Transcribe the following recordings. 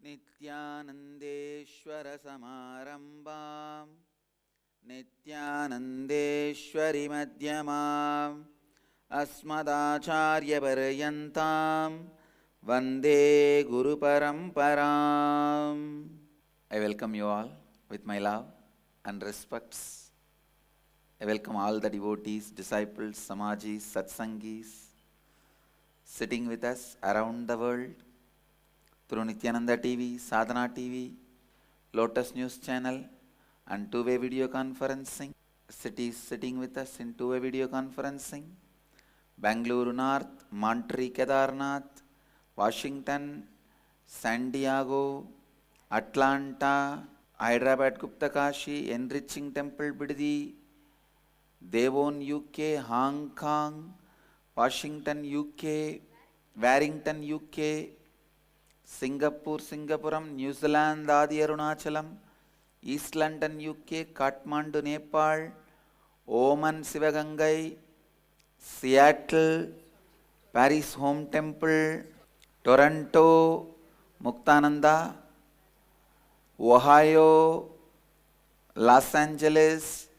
नित्यानन्देश्वरसमारम्भां नित्यानन्देश्वरि मध्यमाम् अस्मदाचार्यपर्यन्तां वन्दे गुरुपरम्पराम्. I welcome you all with my love and respects. I welcome all the devotees, disciples, samajis, satsangis sitting with us around the world through Nityananda TV, Sadhana TV, Lotus News channel and two-way video conferencing. Cities sitting with us in two-way video conferencing. Bangalore North, Monterey Kedarnath, Washington, San Diego, Atlanta, Hyderabad Gupta Kashi, Enriching Temple Biddi, Devon UK, Hong Kong, Washington UK, Warrington UK, Singapore, Singapuram, New Zealand, Adi Arunachalam, East London UK, Kathmandu, Nepal, Oman, Sivagangai, Seattle, Paris Home Temple, Toronto, Muktananda, Ohio, Los Angeles,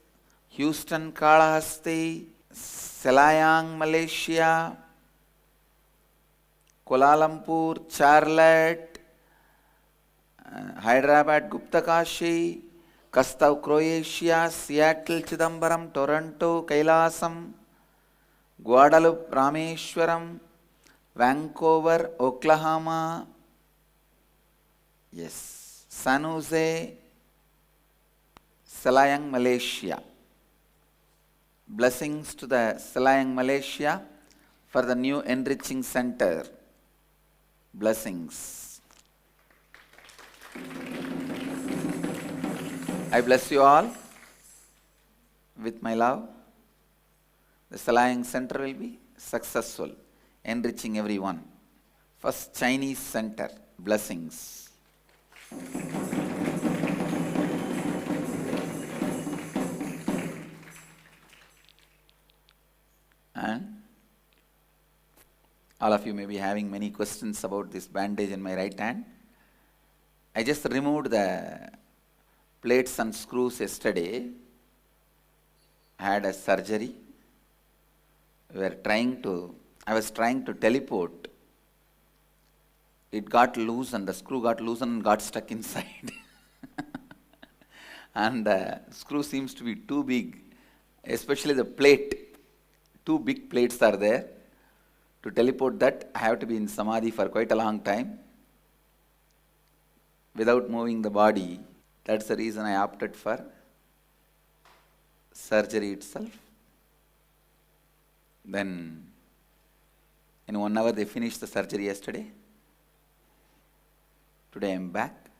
Houston, Kalahasti, Selayang, Malaysia, Kuala Lumpur, Charlotte, Hyderabad, Gupta Kashi, Kastav, Croatia, Seattle, Chidambaram, Toronto, Kailasam, Guadalupe, Rameshwaram, Vancouver, Oklahoma, yes, San Jose, Selayang, Malaysia. Blessings to the Selayang, Malaysia for the new enriching center. Blessings. I bless you all with my love. The Selayang Center will be successful, enriching everyone. First Chinese center. Blessings. And all of you may be having many questions about this bandage in my right hand. I just removed the plates and screws yesterday. I had a surgery. I was trying to teleport. It got loose and the screw got loose and got stuck inside. And the screw seems to be too big, especially the plate. Two big plates are there. To teleport that, I have to be in Samadhi for quite a long time without moving the body. That's the reason I opted for surgery itself. Then, in 1 hour, they finished the surgery yesterday. Today I am back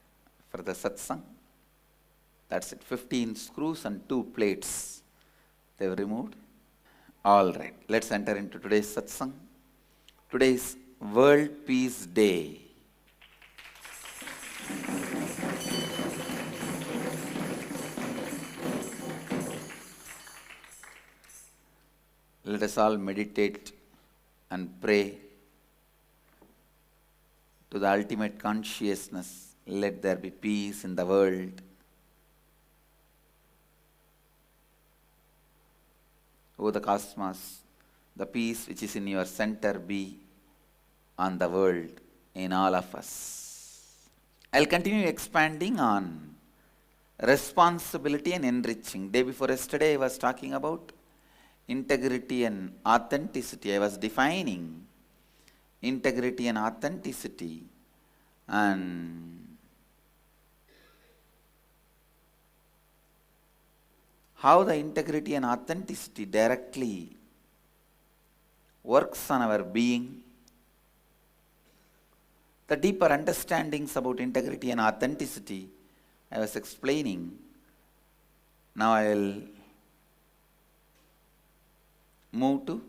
for the satsang. That's it. 15 screws and 2 plates they have removed. All right, let's enter into today's satsang. Today is World Peace Day. Let us all meditate and pray to the ultimate consciousness. Let there be peace in the world. O the cosmos, the peace which is in your center be on the world, in all of us. I'll continue expanding on responsibility and enriching. Day before yesterday I was talking about integrity and authenticity. I was defining integrity and authenticity and how the integrity and authenticity directly works on our being. The deeper understandings about integrity and authenticity I was explaining. Now I will move to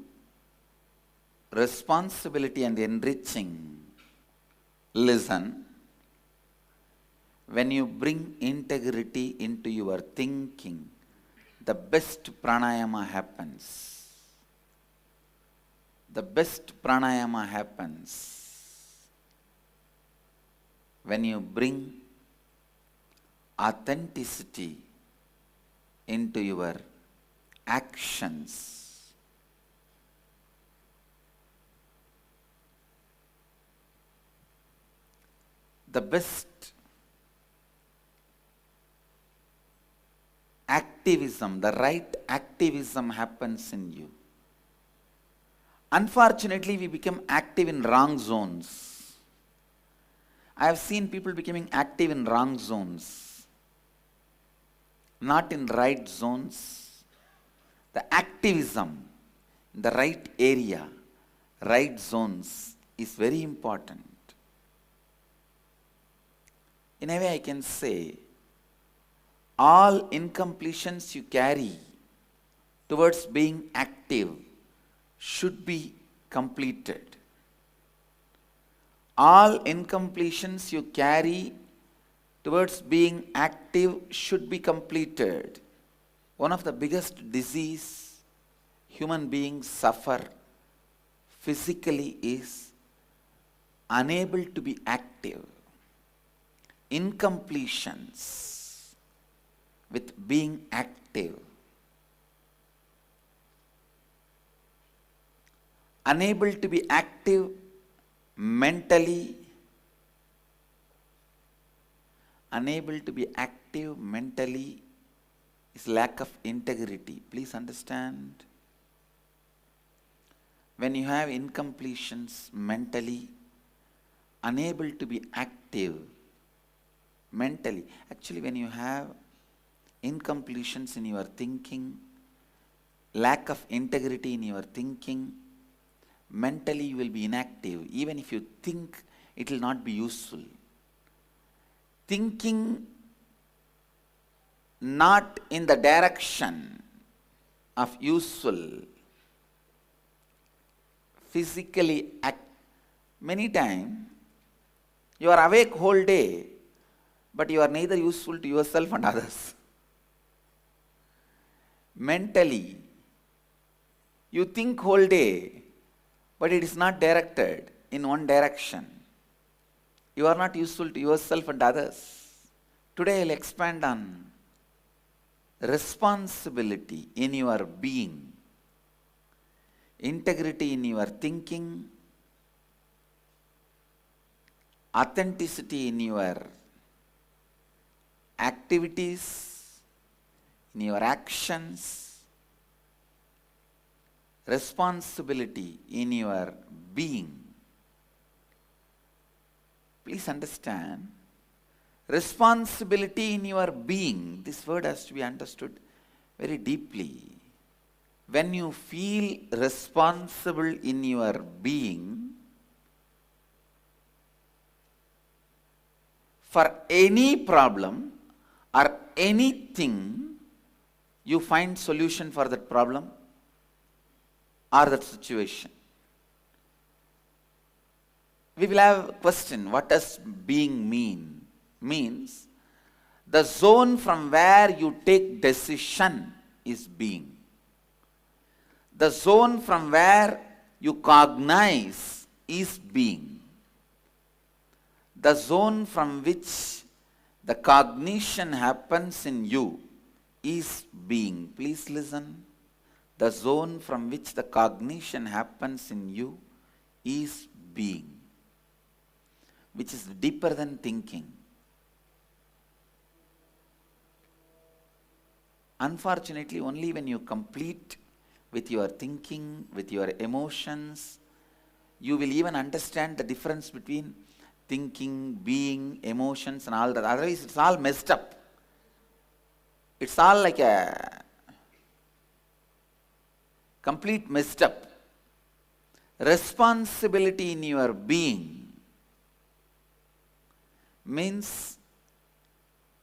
responsibility and enriching. Listen, when you bring integrity into your thinking, the best pranayama happens. The best pranayama happens when you bring authenticity into your actions. The best activism, the right activism happens in you. Unfortunately, we become active in wrong zones. I have seen people becoming active in wrong zones, not in right zones. The activism in the right area, right zones is very important. In a way, I can say, all incompletions you carry towards being active should be completed. All incompletions you carry towards being active should be completed. One of the biggest disease human beings suffer physically is unable to be active. Incompletions with being active. Unable to be active mentally. Unable to be active mentally is lack of integrity. Please understand. When you have incompletions mentally, unable to be active mentally. Actually, when you have incompletions in your thinking, lack of integrity in your thinking, mentally you will be inactive. Even if you think, it will not be useful. Thinking not in the direction of useful, physically act. Many times you are awake whole day, but you are neither useful to yourself and others. Mentally, you think whole day, but it is not directed in one direction. You are not useful to yourself and others. Today I will expand on responsibility in your being, integrity in your thinking, authenticity in your activities, in your actions, responsibility in your being. Please understand, responsibility in your being, this word has to be understood very deeply. When you feel responsible in your being for any problem or anything, you find solution for that problem or that situation. We will have a question, what does being mean? Means the zone from where you take decision is being. The zone from where you cognize is being. The zone from which the cognition happens in you is being. Please listen. The zone from which the cognition happens in you is being, which is deeper than thinking. Unfortunately, only when you complete with your thinking, with your emotions, you will even understand the difference between thinking, being, emotions and all that. Otherwise, it's all messed up. It's all like a complete messed up. Responsibility in your being means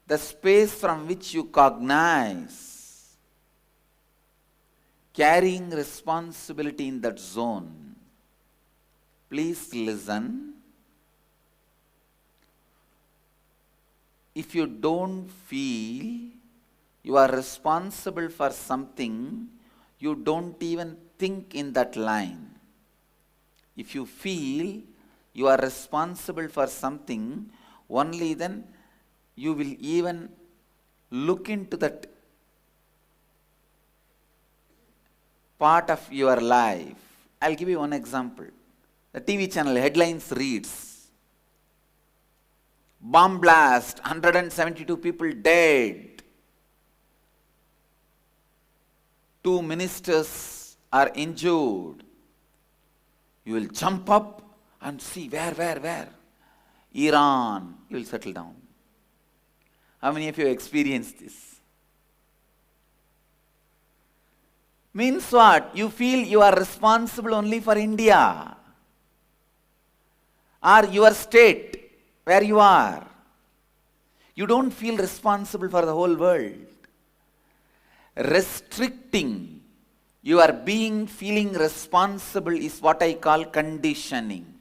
the space from which you cognize, carrying responsibility in that zone. Please listen. If you don't feel you are responsible for something, you don't even think in that line. If you feel you are responsible for something, only then you will even look into that part of your life. I'll give you one example. The TV channel headlines reads, bomb blast, 172 people dead. 2 ministers are injured. You will jump up and see where? Iran. You will settle down. How many of you experienced this? Means what? You feel you are responsible only for India or your state where you are. You don't feel responsible for the whole world. Restricting your being feeling responsible is what I call conditioning.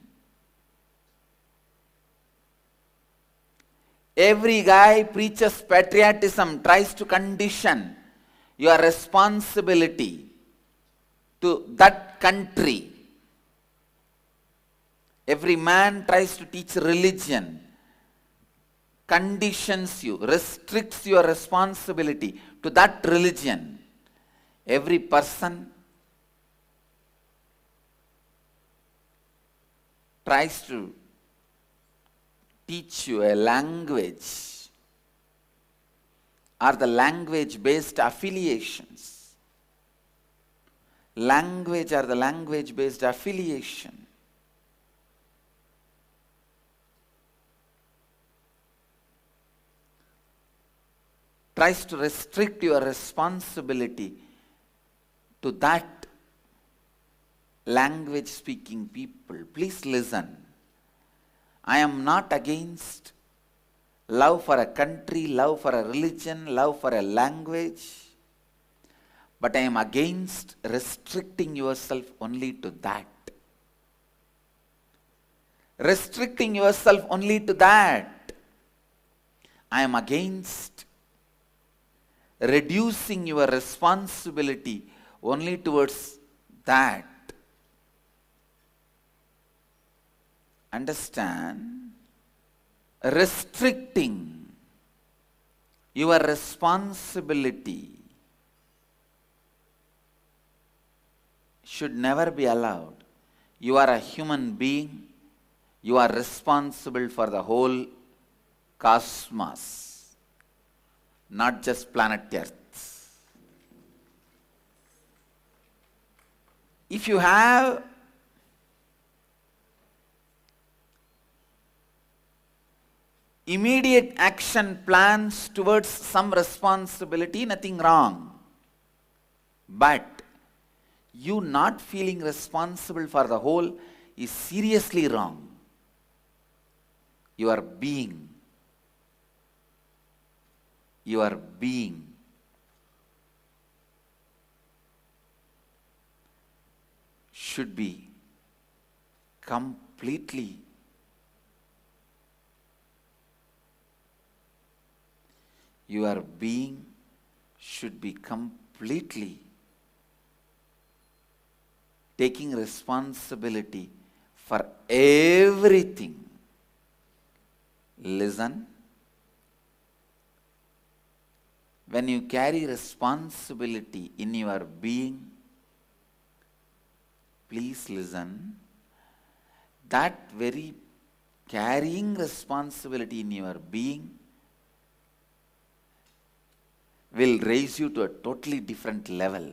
Every guy preaches patriotism, tries to condition your responsibility to that country. Every man tries to teach religion, conditions you, restricts your responsibility to that religion. Every person tries to teach you a language or the language-based affiliations. Language or the language-based affiliation. Tries to restrict your responsibility to that language-speaking people. Please listen. I am not against love for a country, love for a religion, love for a language, but I am against restricting yourself only to that. Restricting yourself only to that. I am against reducing your responsibility only towards that. Understand? Restricting your responsibility should never be allowed. You are a human being. You are responsible for the whole cosmos, not just planet Earth. If you have immediate action plans towards some responsibility, nothing wrong. But you not feeling responsible for the whole is seriously wrong. Your being should be completely taking responsibility for everything. Listen. When you carry responsibility in your being, please listen, that very carrying responsibility in your being will raise you to a totally different level.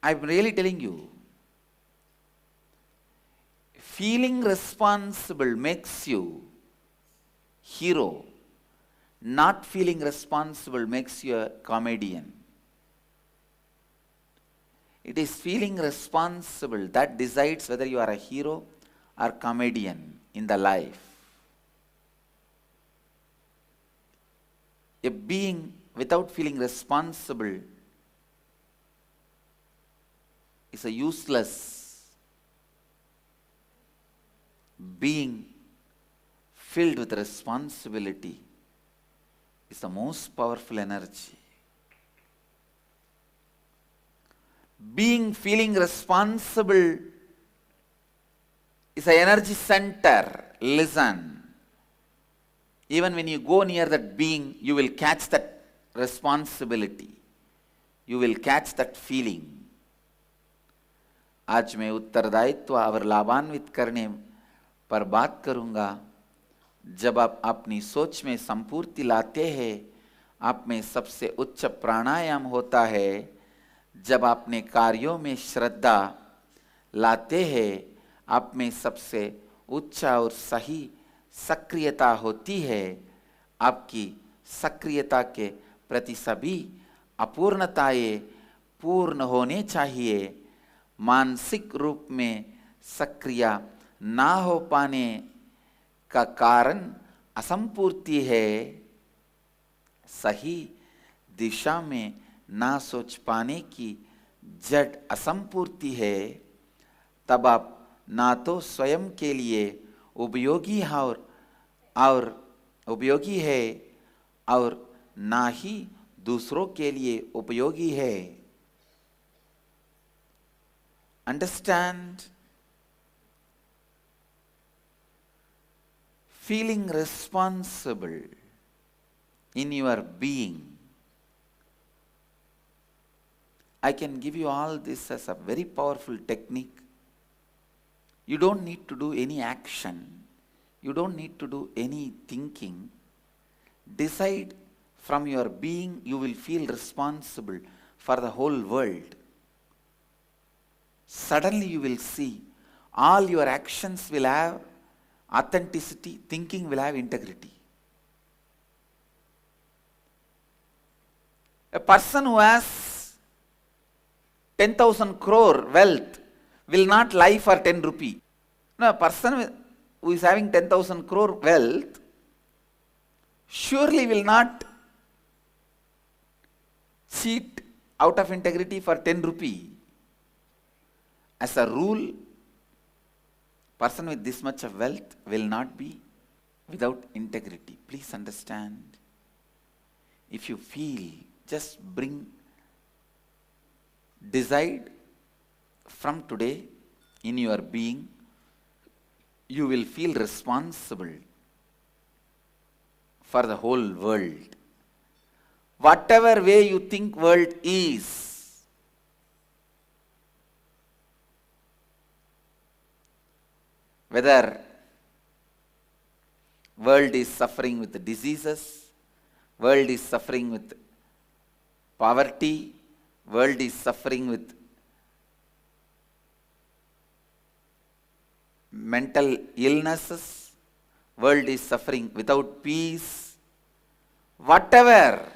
I'm really telling you, feeling responsible makes you hero. Not feeling responsible makes you a comedian. It is feeling responsible that decides whether you are a hero or comedian in the life. A being without feeling responsible is a useless being. Filled with responsibility is the most powerful energy. feeling responsible is an energy center. Listen. Even when you go near that being, you will catch that responsibility. You will catch that feeling. आज मैं उत्तरदायित्व और लाभान्वित करने पर बात करूंगा। जब आप अपनी सोच में संपूर्ति लाते हैं, आप में सबसे उच्च प्राणायाम होता है। जब आपने कार्यों में श्रद्धा लाते हैं, आप में सबसे उच्च और सही सक्रियता होती है। आपकी सक्रियता के प्रति सभी अपूर्णताएं पूर्ण होने चाहिए। मानसिक रूप में सक्रिय ना हो पाने का कारण असंपूर्ति है। सही दिशा में ना सोच पाने की जड़ असंपूर्ति है। तब आप ना तो स्वयं के लिए उपयोगी और उपयोगी है और ना ही दूसरों के लिए उपयोगी है। Understand? Feeling responsible in your being. I can give you all this as a very powerful technique. You don't need to do any action. You don't need to do any thinking. Decide from your being, you will feel responsible for the whole world. Suddenly you will see all your actions will have authenticity, thinking will have integrity. A person who has 10,000 crore wealth will not lie for 10 rupee. No, a person who is having 10,000 crore wealth surely will not cheat out of integrity for 10 rupee. As a rule, person with this much of wealth will not be without integrity. Please understand. If you feel, just decide from today in your being, you will feel responsible for the whole world. Whatever way you think world is, whether world is suffering with diseases, world is suffering with poverty, world is suffering with mental illnesses, world is suffering without peace, whatever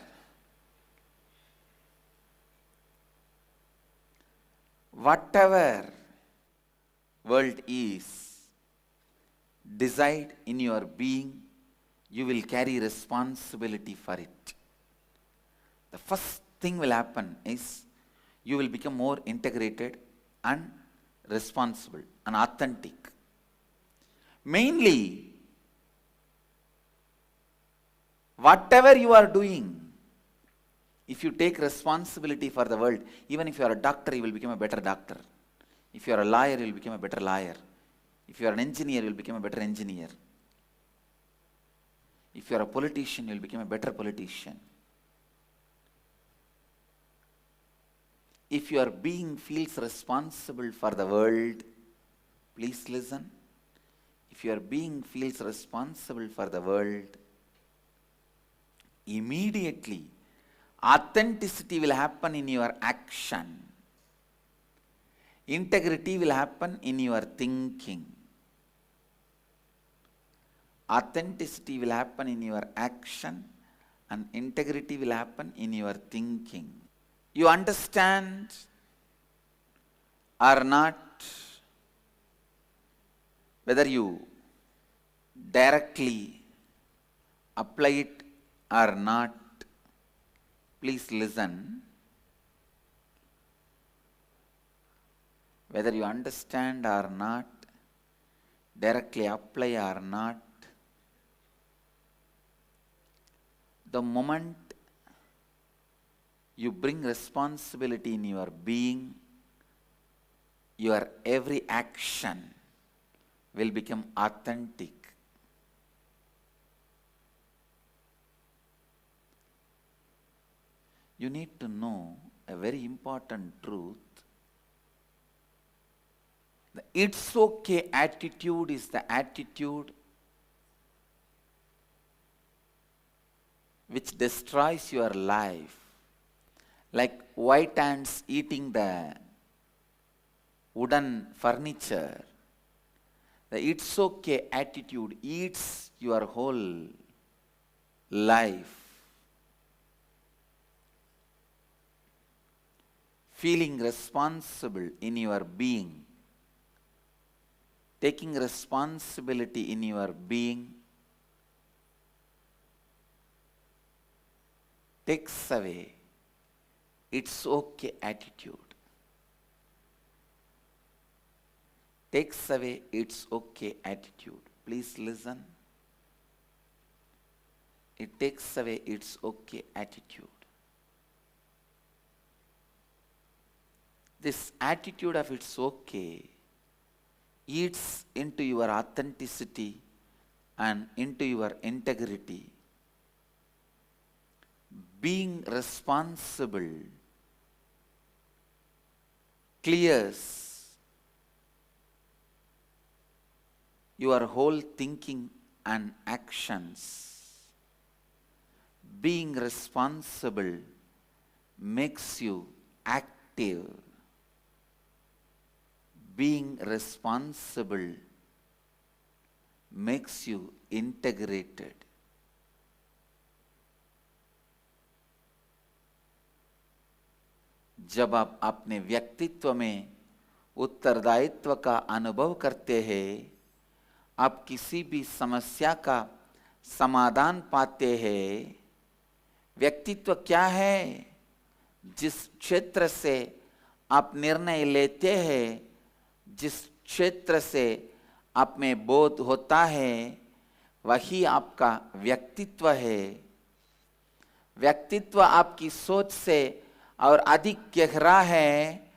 world is, decide in your being, you will carry responsibility for it. The first thing will happen is you will become more integrated and responsible and authentic. Mainly, whatever you are doing, if you take responsibility for the world, even if you are a doctor, you will become a better doctor. If you are a lawyer, you will become a better lawyer. If you are an engineer, you will become a better engineer. If you are a politician, you will become a better politician. If your being feels responsible for the world, please listen. If your being feels responsible for the world, immediately authenticity will happen in your action. Integrity will happen in your thinking. Authenticity will happen in your action and integrity will happen in your thinking. You understand or not, whether you directly apply it or not, please listen. Whether you understand or not, directly apply or not, the moment you bring responsibility in your being, your every action will become authentic. You need to know a very important truth. The it's okay attitude is the attitude which destroys your life. Like white ants eating the wooden furniture. The it's okay attitude eats your whole life. Feeling responsible in your being, taking responsibility in your being takes away it's okay attitude. Takes away it's okay attitude. Please listen. It takes away it's okay attitude. This attitude of it's okay eats into your authenticity and into your integrity. Being responsible clears your whole thinking and actions. Being responsible makes you active. Being responsible makes you integrated. जब आप अपने व्यक्तित्व में उत्तरदायित्व का अनुभव करते हैं, आप किसी भी समस्या का समाधान पाते हैं। व्यक्तित्व क्या है? जिस क्षेत्र से आप निर्णय लेते हैं, जिस क्षेत्र से आप में बोध होता है, वही आपका व्यक्तित्व है। व्यक्तित्व आपकी सोच से और अधिक गहरा है,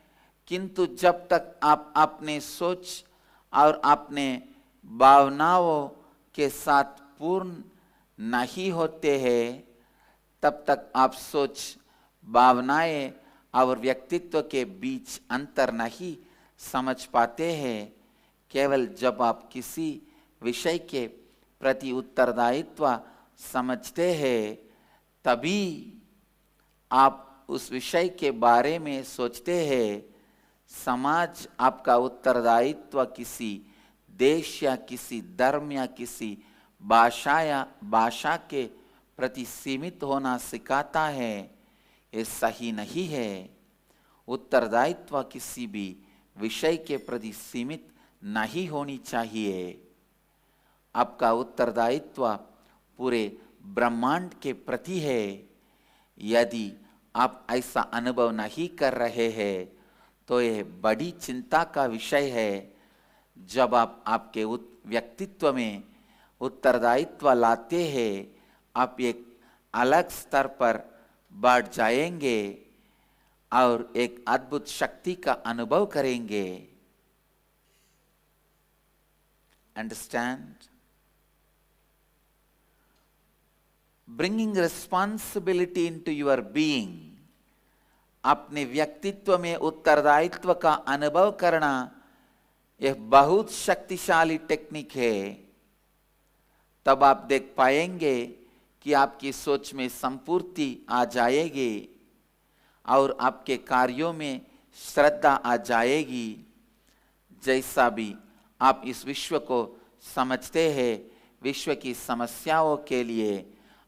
किंतु जब तक आप अपने सोच और अपने भावनाओं के साथ पूर्ण नहीं होते हैं, तब तक आप सोच, भावनाएं और व्यक्तित्व के बीच अंतर नहीं समझ पाते हैं। केवल जब आप किसी विषय के प्रति उत्तरदायित्व समझते हैं, तभी आप उस विषय के बारे में सोचते हैं। समाज आपका उत्तरदायित्व किसी देश या किसी धर्म या किसी भाषा के प्रति सीमित होना सिखाता है। ये सही नहीं है। उत्तरदायित्व किसी भी विषय के प्रति सीमित नहीं होनी चाहिए। आपका उत्तरदायित्व पूरे ब्रह्मांड के प्रति है। यदि आप ऐसा अनुभव नहीं कर रहे हैं, तो यह बड़ी चिंता का विषय है। जब आप आपके व्यक्तित्व में उत्तरदायित्व लाते हैं, आप एक अलग स्तर पर बढ़ जाएंगे और एक अद्भुत शक्ति का अनुभव करेंगे। Understand? Bringing responsibility into your being, अपने व्यक्तित्व में उत्तरदायित्व का अनुभव करना, यह बहुत शक्तिशाली टेक्निक है। तब आप देख पाएंगे कि आपकी सोच में संपूर्ति आ जाएगी और आपके कार्यों में श्रद्धा आ जाएगी। जैसा भी आप इस विश्व को समझते हैं, विश्व की समस्याओं के लिए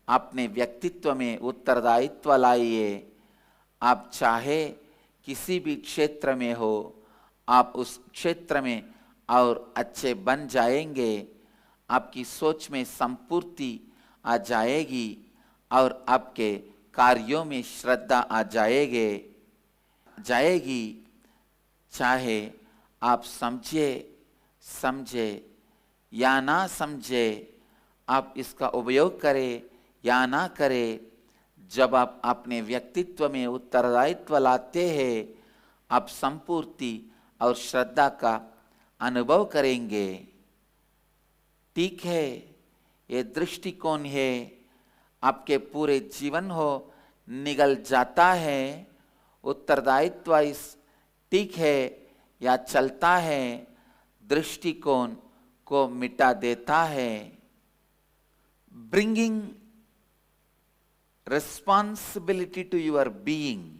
अपने व्यक्तित्व में उत्तरदायित्व लाइए। आप चाहे किसी भी क्षेत्र में हो, आप उस क्षेत्र में और अच्छे बन जाएंगे। आपकी सोच में संपूर्ति आ जाएगी और आपके कार्यों में श्रद्धा आ जाएगी। चाहे आप समझे या ना समझे, आप इसका उपयोग करें या ना करें, जब आप अपने व्यक्तित्व में उत्तरदायित्व लाते हैं, आप संपूर्ति और श्रद्धा का अनुभव करेंगे। ठीक है, ये दृष्टिकोण है, आपके पूरे जीवन हो निगल जाता है। उत्तरदायित्व इस ठीक है या चलता है दृष्टिकोण को मिटा देता है। Bringing responsibility to your being,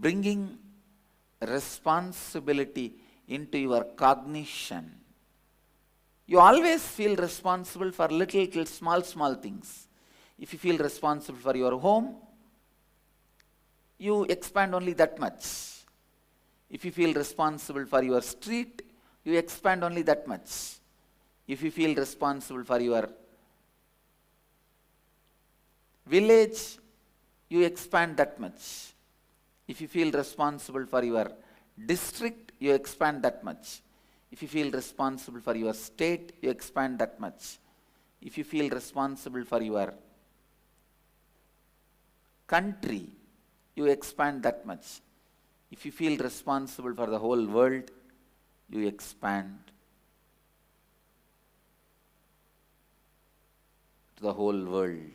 bringing responsibility into your cognition. You always feel responsible for little small things. If you feel responsible for your home, you expand only that much. If you feel responsible for your street, you expand only that much. If you feel responsible for your village, you expand that much. If you feel responsible for your district, you expand that much. If you feel responsible for your state, you expand that much. If you feel responsible for your country, you expand that much. If you feel responsible for the whole world, you expand to the whole world.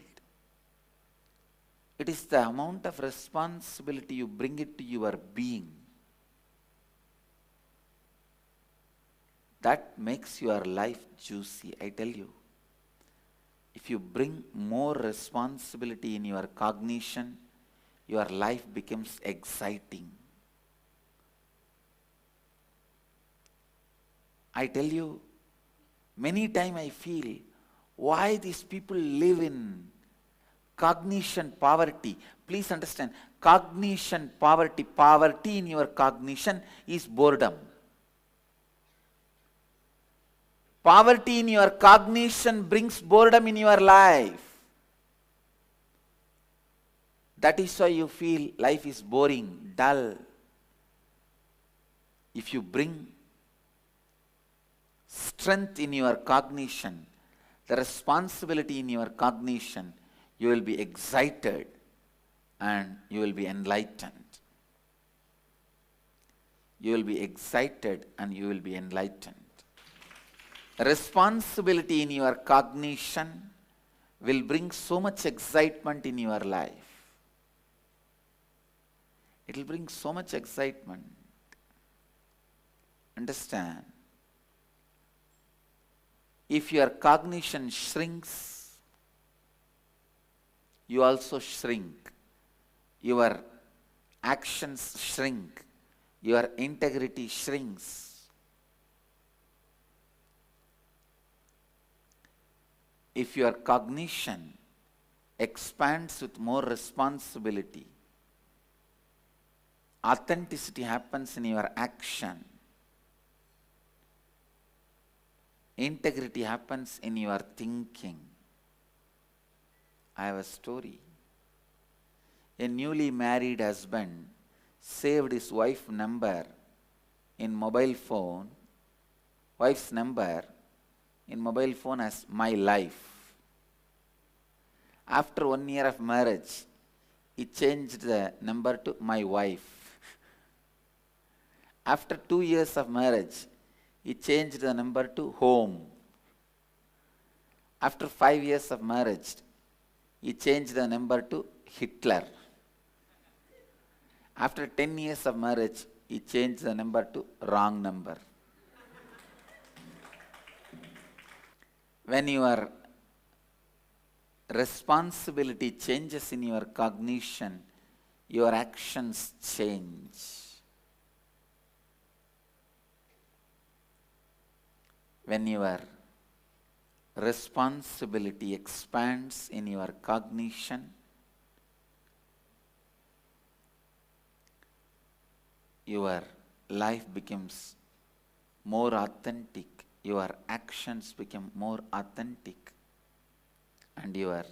It is the amount of responsibility you bring it to your being that makes your life juicy, I tell you. If you bring more responsibility in your cognition, your life becomes exciting. I tell you, many times I feel why these people live in cognition poverty. Please understand, cognition poverty. Poverty in your cognition is boredom. Poverty in your cognition brings boredom in your life. That is why you feel life is boring, dull. If you bring strength in your cognition, the responsibility in your cognition, you will be excited and you will be enlightened. You will be excited and you will be enlightened. Responsibility in your cognition will bring so much excitement in your life. It will bring so much excitement. Understand? If your cognition shrinks, you also shrink. Your actions shrink. Your integrity shrinks. If your cognition expands with more responsibility, authenticity happens in your action. Integrity happens in your thinking. I have a story. A newly married husband saved his wife's number in mobile phone, wife's number in mobile phone as my life. After 1 year of marriage, he changed the number to my wife. After 2 years of marriage, he changed the number to home. After 5 years of marriage, he changed the number to Hitler. After 10 years of marriage, he changed the number to wrong number. When your responsibility changes in your cognition, your actions change. When your responsibility expands in your cognition, your life becomes more authentic, your actions become more authentic, and your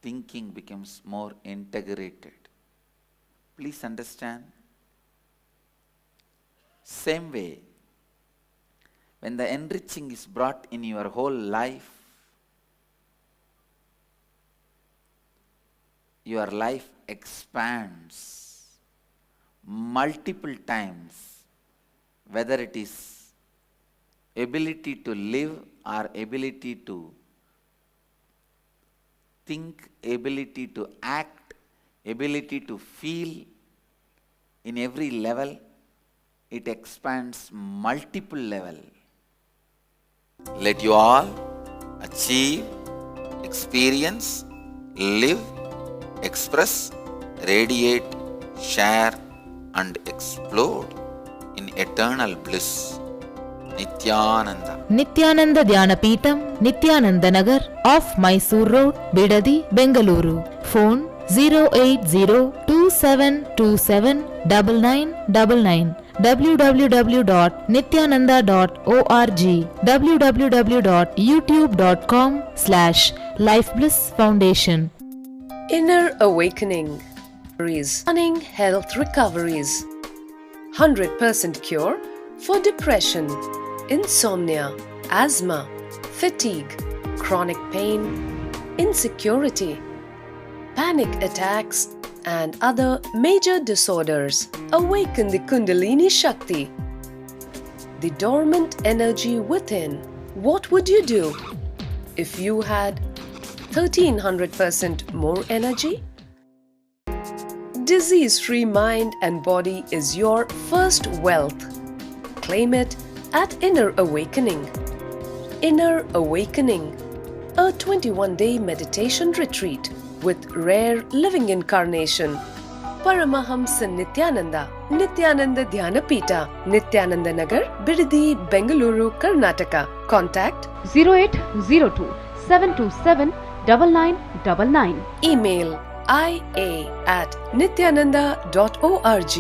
thinking becomes more integrated. Please understand. Same way, when the enriching is brought in your whole life, your life expands multiple times, whether it is ability to live or ability to think, ability to act, ability to feel, in every level it expands multiple level. Let you all achieve, experience, live, express, radiate, share and explode in eternal bliss. Nityananda. Nityananda Dhyanapitham, Nityananda Nagar, off Mysore Road, Bidadi, Bengaluru. Phone 08027279999. www.nityananda.org. www.youtube.com/Life Bliss Foundation. Inner Awakening. Running Health Recoveries. 100% cure for depression, insomnia, asthma, fatigue, chronic pain, insecurity, panic attacks, and other major disorders. Awaken the Kundalini Shakti, the dormant energy within. What would you do if you had 1300% more energy? Disease-free mind and body is your first wealth. Claim it at Inner Awakening. Inner Awakening, a 21-day meditation retreat with rare living incarnation. Paramahamsa Nityananda, Nityananda Dhyanapitha, Nityananda Nagar, Bidadi, Bengaluru, Karnataka. Contact 0802 727 9999. Email ia@nityananda.org.